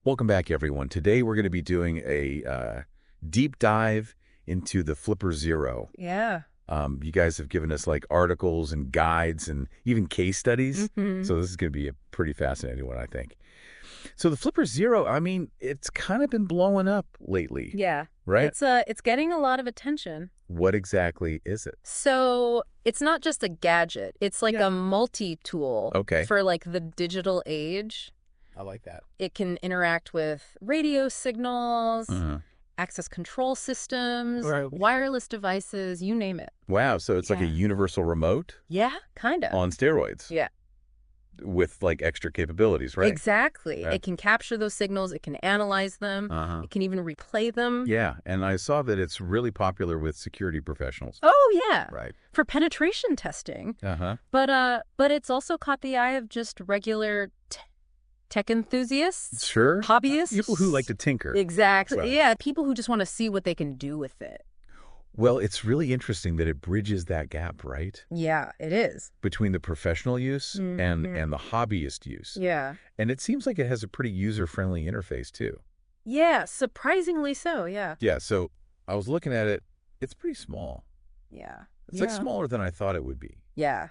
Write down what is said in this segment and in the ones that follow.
Welcome back, everyone. Today we're going to be doing a deep dive into the Flipper Zero. Yeah. You guys have given us like articles and guides and even case studies. hmm So this is going to be a pretty fascinating one, I think. So the Flipper Zero, I mean, it's kind of been blowing up lately, Yeah. right? It's getting a lot of attention. What exactly is it? So it's not just a gadget. It's like Yeah. a multi-tool Okay. for like the digital age. I like that. It can interact with radio signals, Uh-huh. access control systems, Right. wireless devices, you name it. Wow, so it's like a Yeah. universal remote Yeah, kind of. on steroids Yeah. with like extra capabilities, right? Exactly. Right. It can capture those signals. It can analyze them. Uh-huh. It can even replay them. Yeah, and I saw that it's really popular with security professionals. Oh, yeah. Right. For penetration testing. Uh-huh. But it's also caught the eye of just regular tech enthusiasts, Sure. hobbyists. People who like to tinker. Exactly. Right. Yeah, people who just want to see what they can do with it. Well, it's really interesting that it bridges that gap, right? Yeah, it is. Between the professional use Mhm. and the hobbyist use. Yeah. And it seems like it has a pretty user-friendly interface, too. Yeah, surprisingly so, yeah. Yeah, so I was looking at it. It's pretty small. Yeah. It's like smaller than I thought it would be. Yeah,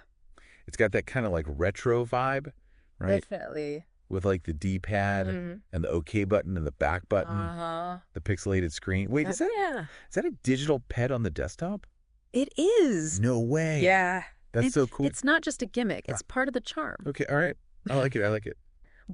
It's got that kind of like retro vibe, right? definitely. With like the D-pad Mhm. and the OK button and the back button, Uh-huh. the pixelated screen. Wait, is Yeah. that a digital pet on the desktop? It is. No way. Yeah. That's so cool. It's not just a gimmick. It's part of the charm. Okay, all right. I like it. I like it.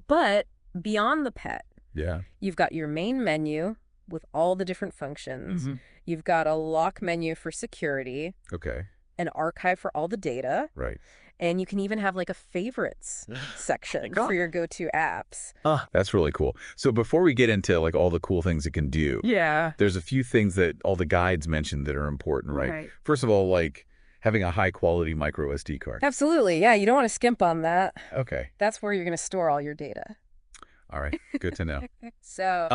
But beyond the pet, Yeah. you've got your main menu with all the different functions. Mhm. You've got a lock menu for security, Okay, an archive for all the data, right. and you can even have like a favorites section God. for your go-to apps. That's really cool. So before we get into like all the cool things it can do, Yeah. there's a few things that all the guides mentioned that are important, right? Right. First of all, like having a high quality micro SD card. Absolutely. Yeah, you don't want to skimp on that. Okay. That's where you're going to store all your data. All right. Good to know. So,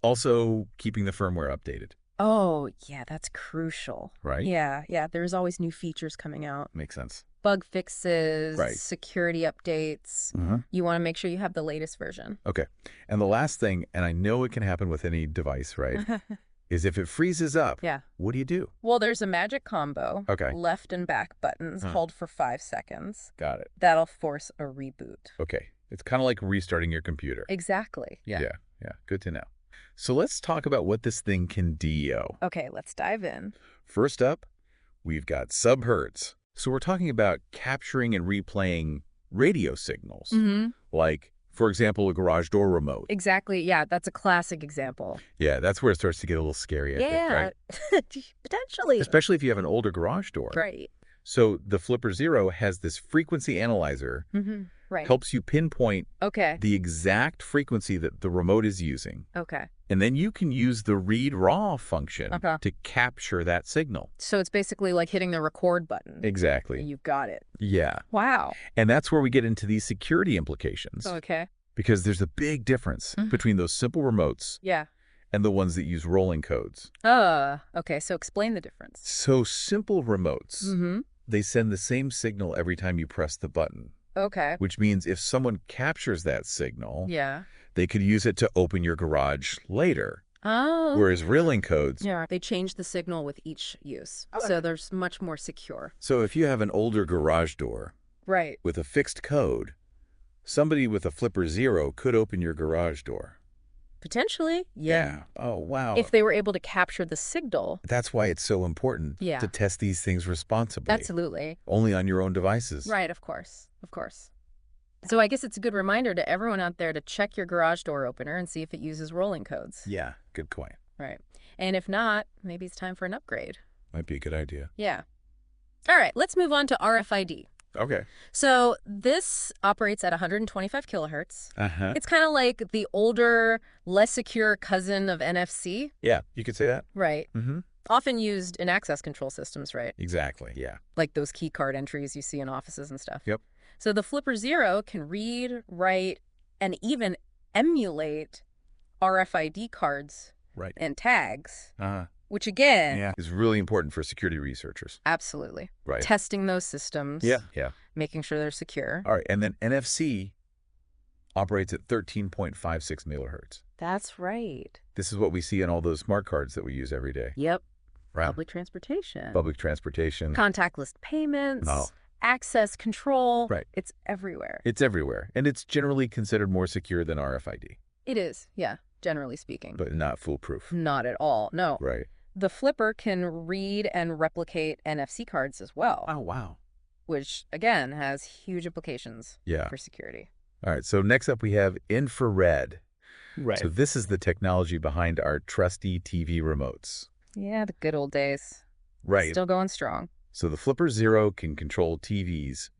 Also keeping the firmware updated, oh, yeah, that's crucial. right? Yeah, there's always new features coming out. Makes sense. Bug fixes, Right. security updates. Uh-huh. You want to make sure you have the latest version. Okay. And the last thing, and I know it can happen with any device, right, is if it freezes up, Yeah. what do you do? Well, there's a magic combo. Okay. Left and back buttons Huh. hold for 5 seconds. Got it. That'll force a reboot. Okay. It's kind of like restarting your computer. Exactly. Yeah. Good to know. So let's talk about what this thing can do. Okay, let's dive in. First up, we've got subhertz. So we're talking about capturing and replaying radio signals, Mm-hmm. like, for example, a garage door remote. Exactly. Yeah, that's a classic example. Yeah, that's where it starts to get a little scary, I think, right? Potentially. Especially if you have an older garage door. Right. So the Flipper Zero has this frequency analyzer, Mm-hmm. Right. helps you pinpoint Okay. the exact frequency that the remote is using. Okay. And then you can use the read raw function Okay. to capture that signal. So it's basically like hitting the record button. Exactly. You've got it. Yeah. Wow. And that's where we get into these security implications. Okay. Because there's a big difference Mhm. between those simple remotes Yeah. and the ones that use rolling codes. Okay. So explain the difference. So simple remotes, Mm-hmm. they send the same signal every time you press the button, Okay. which means if someone captures that signal, Yeah. they could use it to open your garage later. Oh. Whereas rolling codes, Yeah. They change the signal with each use. Okay. So there's much more secure. so if you have an older garage door Right. with a fixed code, somebody with a Flipper Zero could open your garage door. Potentially. Yeah. Oh, wow. If they were able to capture the signal. That's why it's so important Yeah. to test these things responsibly. Absolutely. Only on your own devices. Right. Of course. Of course. So I guess it's a good reminder to everyone out there to check your garage door opener and see if it uses rolling codes. Yeah, good point. Right. And if not, maybe it's time for an upgrade. Might be a good idea. Yeah. All right, let's move on to RFID. Okay. So this operates at 125 kilohertz. Uh-huh. It's kind of like the older, less secure cousin of NFC. Yeah, you could say that. Right. Mm-hmm. Often used in access control systems, right? Exactly, yeah. Like those key card entries you see in offices and stuff. Yep. So the Flipper Zero can read, write, and even emulate RFID cards Right. and tags, Uh-huh. which again, Yeah, is really important for security researchers. absolutely. Right. Testing those systems. Yeah. Yeah. Making sure they're secure. All right, and then NFC operates at 13.56 megahertz. That's right. This is what we see in all those smart cards that we use every day. Yep. Right. Public transportation. Public transportation. Contactless payments. No. Access control. Right. It's everywhere. It's everywhere. And it's generally considered more secure than RFID. It is, yeah, generally speaking. But not foolproof. Not at all, no. Right. The Flipper can read and replicate NFC cards as well. Oh, wow. Which, again, has huge implications for security. All right, so next up we have infrared. Right. So this is the technology behind our trusty TV remotes. Yeah, the good old days. Right. Still going strong. So the Flipper Zero can control TVs,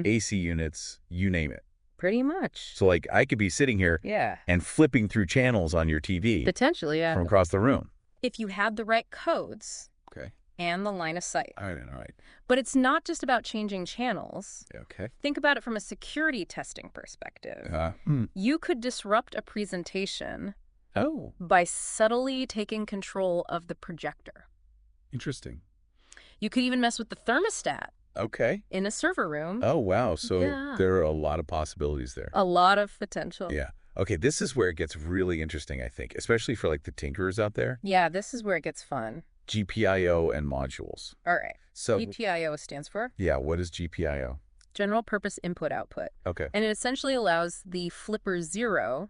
AC units, you name it. Pretty much. So like I could be sitting here and flipping through channels on your TV. Potentially, yeah. From across the room. If you had the right codes Okay. and the line of sight. All right. But it's not just about changing channels. Okay. Think about it from a security testing perspective. You could disrupt a presentation by subtly taking control of the projector. Interesting. You could even mess with the thermostat Okay. in a server room. Oh, wow. So there are a lot of possibilities there. A lot of potential. Yeah. Okay, this is where it gets really interesting, I think, especially for like the tinkerers out there. Yeah, this is where it gets fun. GPIO and modules. All right. So GPIO stands for? Yeah, what is GPIO? General Purpose Input Output. Okay. And it essentially allows the Flipper Zero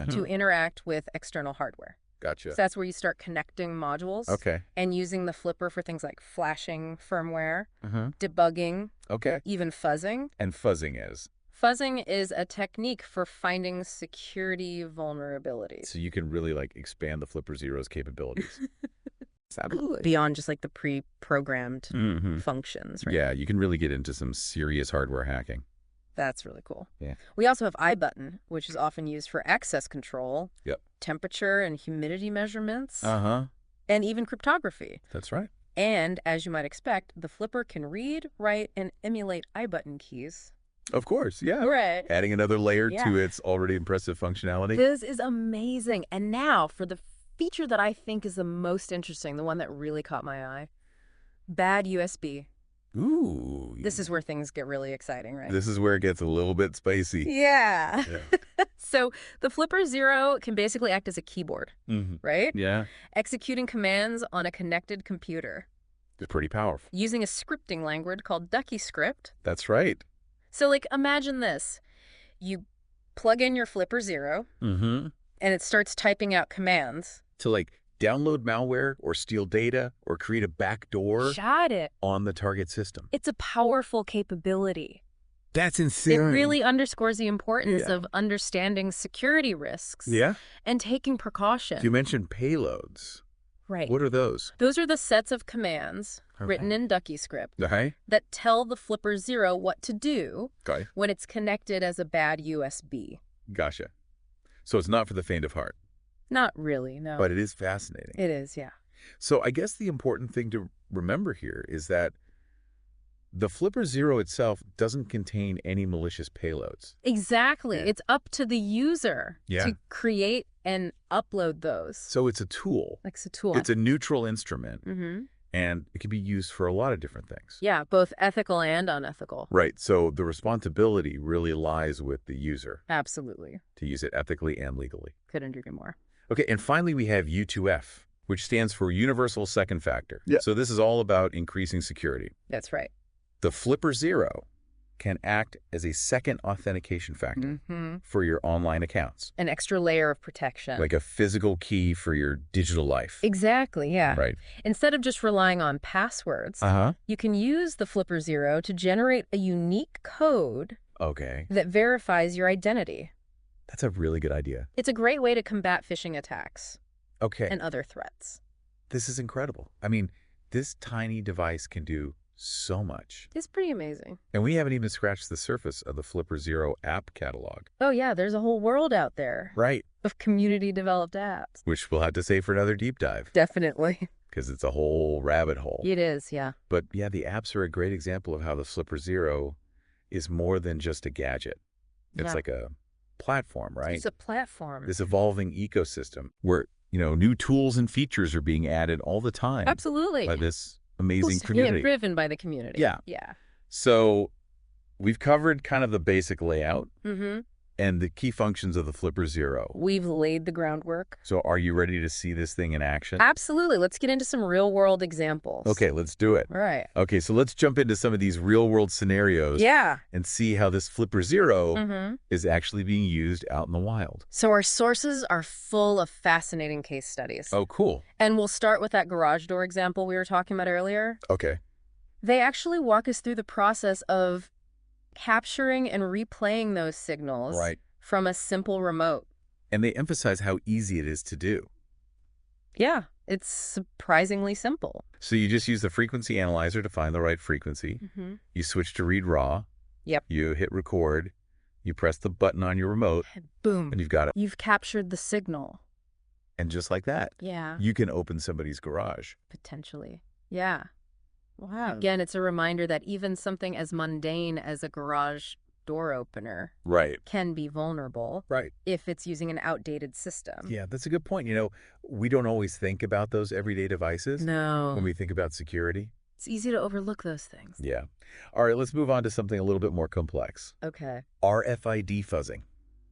to interact with external hardware. Gotcha. So that's where you start connecting modules. Okay. And using the Flipper for things like flashing firmware, debugging, even fuzzing. And fuzzing is? Fuzzing is a technique for finding security vulnerabilities. So you can really like expand the Flipper Zero's capabilities. Absolutely. Beyond just like the pre-programmed functions, right? Yeah, you can really get into some serious hardware hacking. That's really cool. Yeah. We also have iButton, which is often used for access control, Yep. temperature and humidity measurements, and even cryptography. That's right. And as you might expect, the Flipper can read, write, and emulate iButton keys. Of course, yeah. Right. Adding another layer to its already impressive functionality. This is amazing. And now for the feature that I think is the most interesting, the one that really caught my eye, bad USB. Ooh. This is where things get really exciting, right? This is where it gets a little bit spicy. Yeah. So the Flipper Zero can basically act as a keyboard, right? Yeah. Executing commands on a connected computer. It's pretty powerful. Using a scripting language called DuckyScript. That's right. So, like, imagine this. You plug in your Flipper Zero, and it starts typing out commands. To, like, download malware or steal data or create a backdoor on the target system. It's a powerful capability. That's insane. It really underscores the importance of understanding security risks and taking precautions. You mentioned payloads. Right. What are those? Those are the sets of commands written in DuckyScript that tell the Flipper Zero what to do when it's connected as a bad USB. Gotcha. So it's not for the faint of heart. Not really, no. But it is fascinating. It is, yeah. So I guess the important thing to remember here is that the Flipper Zero itself doesn't contain any malicious payloads. Exactly. It's up to the user to create and upload those. So it's a tool. Like it's a tool. It's a neutral instrument. And it can be used for a lot of different things. Yeah, both ethical and unethical. Right. So the responsibility really lies with the user. Absolutely. To use it ethically and legally. Couldn't agree more. Okay, and finally we have U2F, which stands for Universal Second Factor. Yeah. So this is all about increasing security. That's right. The Flipper Zero can act as a second authentication factor for your online accounts. An extra layer of protection. Like a physical key for your digital life. Exactly, yeah. Right. Instead of just relying on passwords, you can use the Flipper Zero to generate a unique code that verifies your identity. That's a really good idea. It's a great way to combat phishing attacks and other threats. This is incredible. I mean, this tiny device can do so much. It's pretty amazing. And we haven't even scratched the surface of the Flipper Zero app catalog. Oh, yeah, there's a whole world out there. Right. Of community-developed apps. Which we'll have to save for another deep dive. Definitely. Because it's a whole rabbit hole. It is, yeah. But yeah, the apps are a great example of how the Flipper Zero is more than just a gadget. It's like a platform, right? It's a platform. This evolving ecosystem where, you know, new tools and features are being added all the time. Absolutely. By this amazing community. Driven by the community. Yeah. Yeah. So we've covered kind of the basic layout. and the key functions of the Flipper Zero. We've laid the groundwork. So are you ready to see this thing in action? Absolutely. Let's get into some real-world examples. Okay, let's do it. All right. Okay, so let's jump into some of these real-world scenarios. Yeah. And see how this Flipper Zero is actually being used out in the wild. So our sources are full of fascinating case studies. Oh, cool. And we'll start with that garage door example we were talking about earlier. Okay. They actually walk us through the process of capturing and replaying those signals from a simple remote. And they emphasize how easy it is to do. Yeah, it's surprisingly simple. So you just use the frequency analyzer to find the right frequency. You switch to read raw. Yep. You hit record. You press the button on your remote. Boom. And you've got it. You've captured the signal. And just like that, you can open somebody's garage. Potentially. Yeah. Wow. Again, it's a reminder that even something as mundane as a garage door opener can be vulnerable if it's using an outdated system. Yeah, that's a good point. You know, we don't always think about those everyday devices when we think about security. It's easy to overlook those things. Yeah. All right, let's move on to something a little bit more complex. Okay. RFID fuzzing.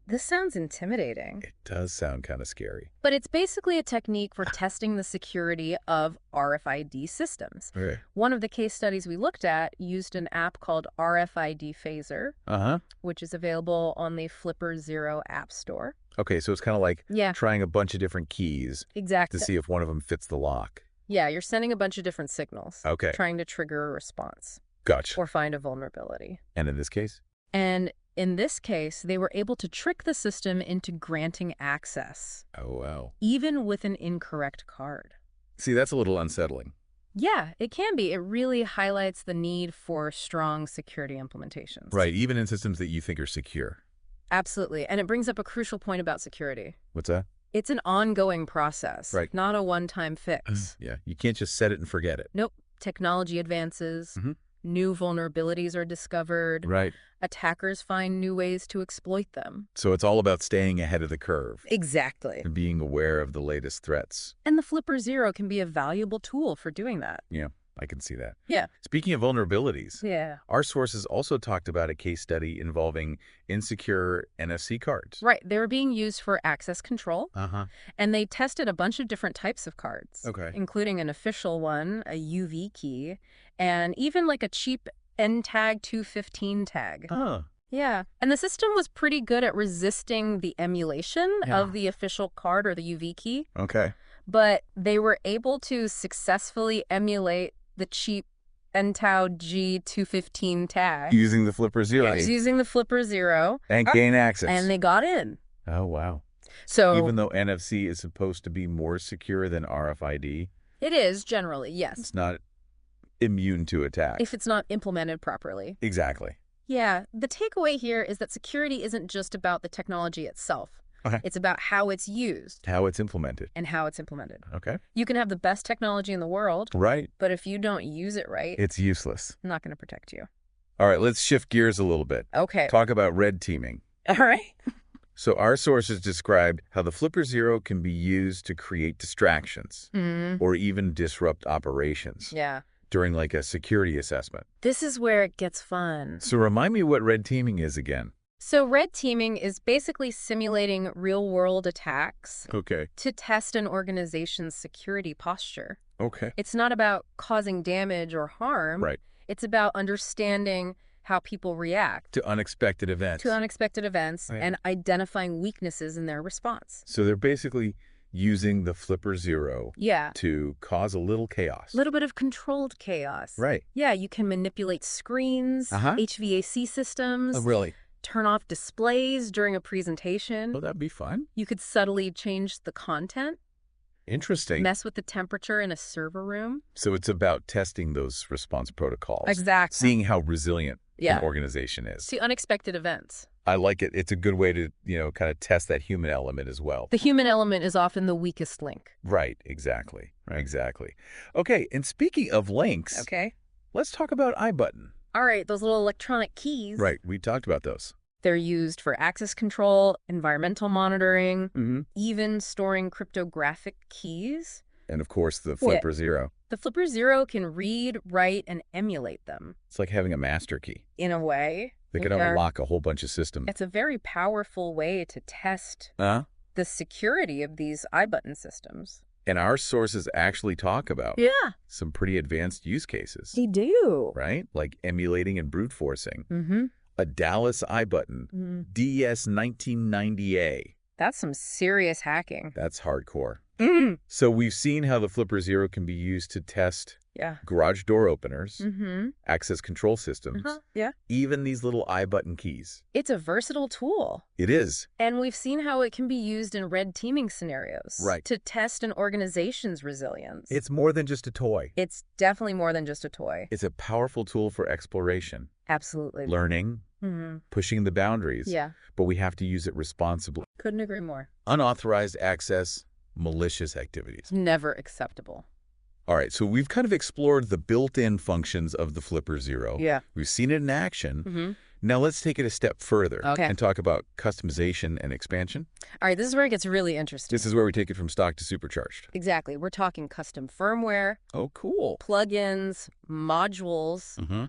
This sounds intimidating. It does sound kind of scary. But it's basically a technique for testing the security of RFID systems. Right. One of the case studies we looked at used an app called RFID Phaser, which is available on the Flipper Zero app store. Okay, so it's kind of like trying a bunch of different keys to see if one of them fits the lock. Yeah, you're sending a bunch of different signals. Okay. Trying to trigger a response. Gotcha. Or find a vulnerability. And in this case? And in this case, they were able to trick the system into granting access. Oh, wow. Even with an incorrect card. See, that's a little unsettling. Yeah, it can be. It really highlights the need for strong security implementations. Right, even in systems that you think are secure. Absolutely. And it brings up a crucial point about security. What's that? It's an ongoing process, not a one-time fix. Yeah, you can't just set it and forget it. Nope. Technology advances. New vulnerabilities are discovered. Attackers find new ways to exploit them. So it's all about staying ahead of the curve. Exactly. And being aware of the latest threats. And the Flipper Zero can be a valuable tool for doing that. Yeah, I can see that. Yeah. Speaking of vulnerabilities, our sources also talked about a case study involving insecure NFC cards. Right. They were being used for access control. And they tested a bunch of different types of cards. Including an official one, a UV key, and even like a cheap NTAG 215 tag. Yeah. And the system was pretty good at resisting the emulation of the official card or the UV key. But they were able to successfully emulate the cheap NTAG G215 tag. Using the Flipper Zero. Using the Flipper Zero. And gain access. And they got in. Oh, wow. So even though NFC is supposed to be more secure than RFID. It is, generally, yes. It's not immune to attack. If it's not implemented properly. Exactly. Yeah. The takeaway here is that security isn't just about the technology itself. It's about how it's used. How it's implemented. And how it's implemented. Okay. You can have the best technology in the world. Right. But if you don't use it right, it's useless. It's not going to protect you. All right, let's shift gears a little bit. Okay. Talk about red teaming. All right. So our sources described how the Flipper Zero can be used to create distractions or even disrupt operations. During like a security assessment. This is where it gets fun. So remind me what red teaming is again. So red teaming is basically simulating real-world attacks to test an organization's security posture. It's not about causing damage or harm. It's about understanding how people react. To unexpected events. And identifying weaknesses in their response. So they're basically using the Flipper Zero to cause a little chaos. A little bit of controlled chaos. Yeah, you can manipulate screens, HVAC systems. Oh, really? Turn off displays during a presentation. Oh, that'd be fun. You could subtly change the content. Interesting. Mess with the temperature in a server room. So it's about testing those response protocols. Exactly. Seeing how resilient an organization is. See unexpected events. I like it. It's a good way to, kind of test that human element as well. The human element is often the weakest link. Right. Exactly. Exactly. Okay. And speaking of links. Let's talk about iButton. All right. Those little electronic keys. Right. We talked about those. They're used for access control, environmental monitoring, even storing cryptographic keys. And of course, the Flipper Zero. The Flipper Zero can read, write, and emulate them. It's like having a master key. In a way. They can unlock a whole bunch of systems. It's a very powerful way to test the security of these iButton systems. And our sources actually talk about some pretty advanced use cases. They do. Right? Like emulating and brute forcing. A Dallas iButton, DS1990A. That's some serious hacking. That's hardcore. So we've seen how the Flipper Zero can be used to test garage door openers, access control systems, even these little iButton keys. It's a versatile tool. It is. And we've seen how it can be used in red teaming scenarios to test an organization's resilience. It's more than just a toy. It's definitely more than just a toy. It's a powerful tool for exploration. Absolutely. Learning, pushing the boundaries. But we have to use it responsibly. Couldn't agree more. Unauthorized access, malicious activities. Never acceptable. All right, so we've kind of explored the built-in functions of the Flipper Zero. We've seen it in action. Now let's take it a step further and talk about customization and expansion. All right, this is where it gets really interesting. This is where we take it from stock to supercharged. Exactly. We're talking custom firmware. Oh, cool. Plugins, modules.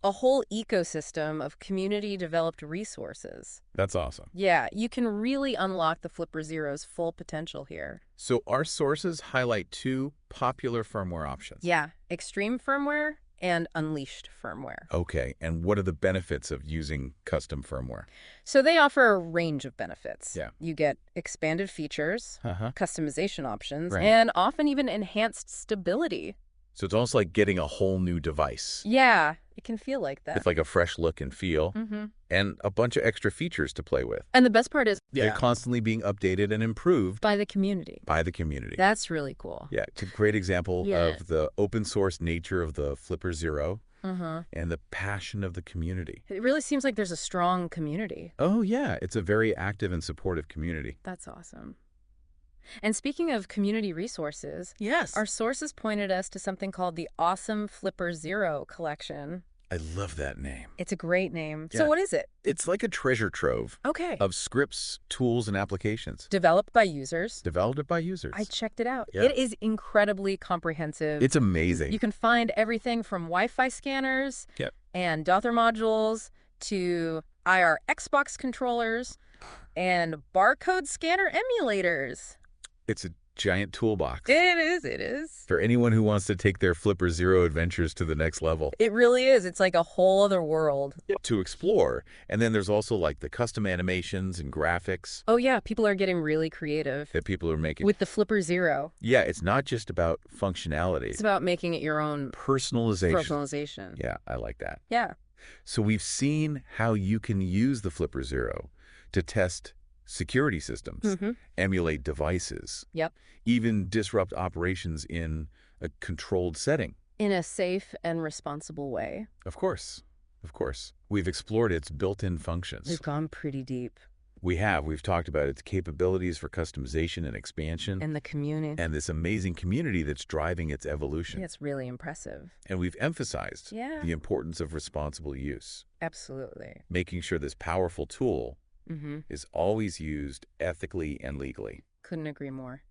A whole ecosystem of community-developed resources. That's awesome. Yeah, you can really unlock the Flipper Zero's full potential here. So our sources highlight two popular firmware options. Yeah, extreme firmware and unleashed firmware. Okay, and what are the benefits of using custom firmware? So they offer a range of benefits. Yeah. You get expanded features, customization options, and often even enhanced stability. So it's almost like getting a whole new device. Yeah, it can feel like that. It's like a fresh look and feel, and a bunch of extra features to play with. And the best part is they're constantly being updated and improved. By the community. By the community. That's really cool. Yeah, it's a great example of the open source nature of the Flipper Zero and the passion of the community. It really seems like there's a strong community. Oh, yeah. It's a very active and supportive community. That's awesome. And speaking of community resources, our sources pointed us to something called the Awesome Flipper Zero collection. I love that name. It's a great name. Yeah. So what is it? It's like a treasure trove of scripts, tools, and applications. Developed by users. Developed by users. I checked it out. Yeah. It is incredibly comprehensive. It's amazing. You can find everything from Wi-Fi scanners and Docker modules to IR Xbox controllers and barcode scanner emulators. It's a giant toolbox. It is. For anyone who wants to take their Flipper Zero adventures to the next level. It really is. It's like a whole other world. To explore. And then there's also like the custom animations and graphics. Oh, yeah. People are getting really creative. That people are making. With the Flipper Zero. Yeah, it's not just about functionality. It's about making it your own. Personalization. Yeah, I like that. Yeah. So we've seen how you can use the Flipper Zero to test security systems, emulate devices, even disrupt operations in a controlled setting. In a safe and responsible way. Of course. Of course. We've explored its built-in functions. We've gone pretty deep. We have. We've talked about its capabilities for customization and expansion. And the community. And this amazing community that's driving its evolution. Yeah, it's really impressive. And we've emphasized the importance of responsible use. Absolutely. Making sure this powerful tool is always used ethically and legally. Couldn't agree more.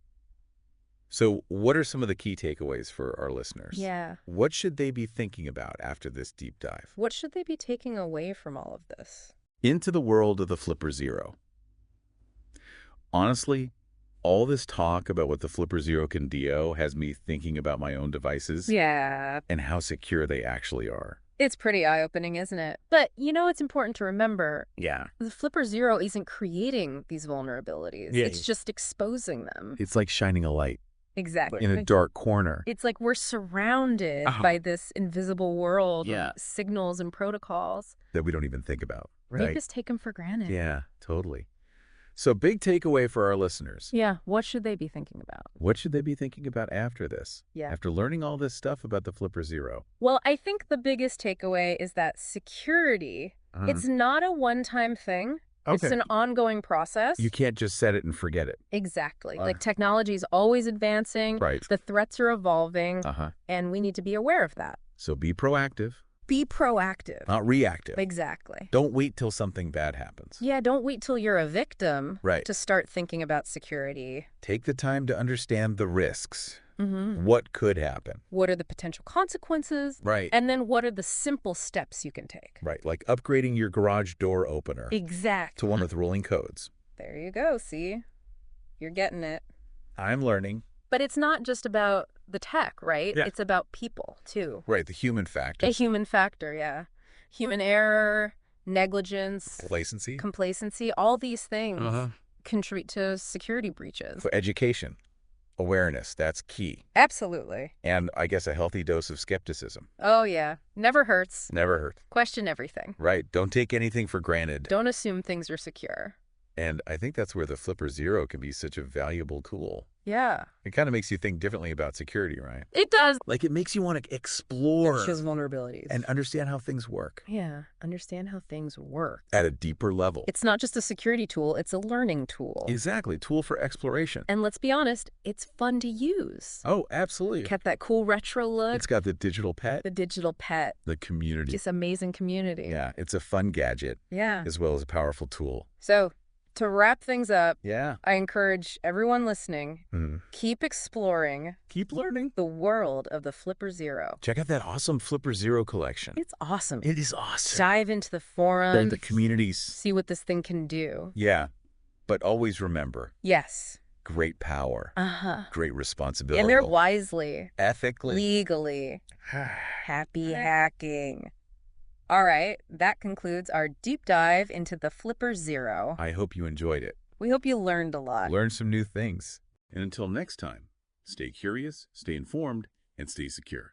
So what are some of the key takeaways for our listeners? Yeah. What should they be thinking about after this deep dive? What should they be taking away from all of this? Into the world of the Flipper Zero. Honestly, all this talk about what the Flipper Zero can do has me thinking about my own devices. Yeah. And how secure they actually are. It's pretty eye-opening, isn't it? But, you know, it's important to remember. Yeah. The Flipper Zero isn't creating these vulnerabilities. Yeah. It's just exposing them. It's like shining a light. Exactly. In a dark corner. It's like we're surrounded by this invisible world of signals and protocols. That we don't even think about. Right? We just take them for granted. Yeah, totally. So big takeaway for our listeners. Yeah, what should they be thinking about? What should they be thinking about after this? Yeah. After learning all this stuff about the Flipper Zero? Well, I think the biggest takeaway is that security, it's not a one-time thing. Okay. It's an ongoing process. You can't just set it and forget it. Exactly. Like technology is always advancing. Right. The threats are evolving. And we need to be aware of that. So be proactive. Be proactive. Not reactive. Exactly. Don't wait till something bad happens. Yeah, don't wait till you're a victim to start thinking about security. Take the time to understand the risks What could happen? What are the potential consequences? Right. And then what are the simple steps you can take? Right, like upgrading your garage door opener. Exactly. To one with rolling codes. There you go, see? You're getting it. I'm learning. But it's not just about the tech, right? Yeah. It's about people, too. Right, the human factor. A human factor, yeah. Human error, negligence. Complacency, all these things contribute to security breaches. For education, awareness, that's key. Absolutely. And I guess a healthy dose of skepticism. Oh, yeah. Never hurts. Never hurts. Question everything. Right, don't take anything for granted. Don't assume things are secure. And I think that's where the Flipper Zero can be such a valuable tool. Yeah. It kind of makes you think differently about security, right? It does. Like it makes you want to explore. It shows vulnerabilities. And understand how things work. Yeah, understand how things work. At a deeper level. It's not just a security tool, it's a learning tool. Exactly, tool for exploration. And let's be honest, it's fun to use. Oh, absolutely. Kept that cool retro look. It's got the digital pet. The digital pet. The community. This amazing community. Yeah, it's a fun gadget. Yeah. As well as a powerful tool. So, to wrap things up, yeah, I encourage everyone listening, keep exploring. Keep learning. The world of the Flipper Zero. Check out that awesome Flipper Zero collection. It's awesome. It is awesome. Dive into the forums. The communities. See what this thing can do. Yeah, but always remember. Yes. Great power. Great responsibility. And they're wisely. Ethically. Legally. Happy hacking. All right, that concludes our deep dive into the Flipper Zero. I hope you enjoyed it. We hope you learned a lot. Learned some new things. And until next time, stay curious, stay informed, and stay secure.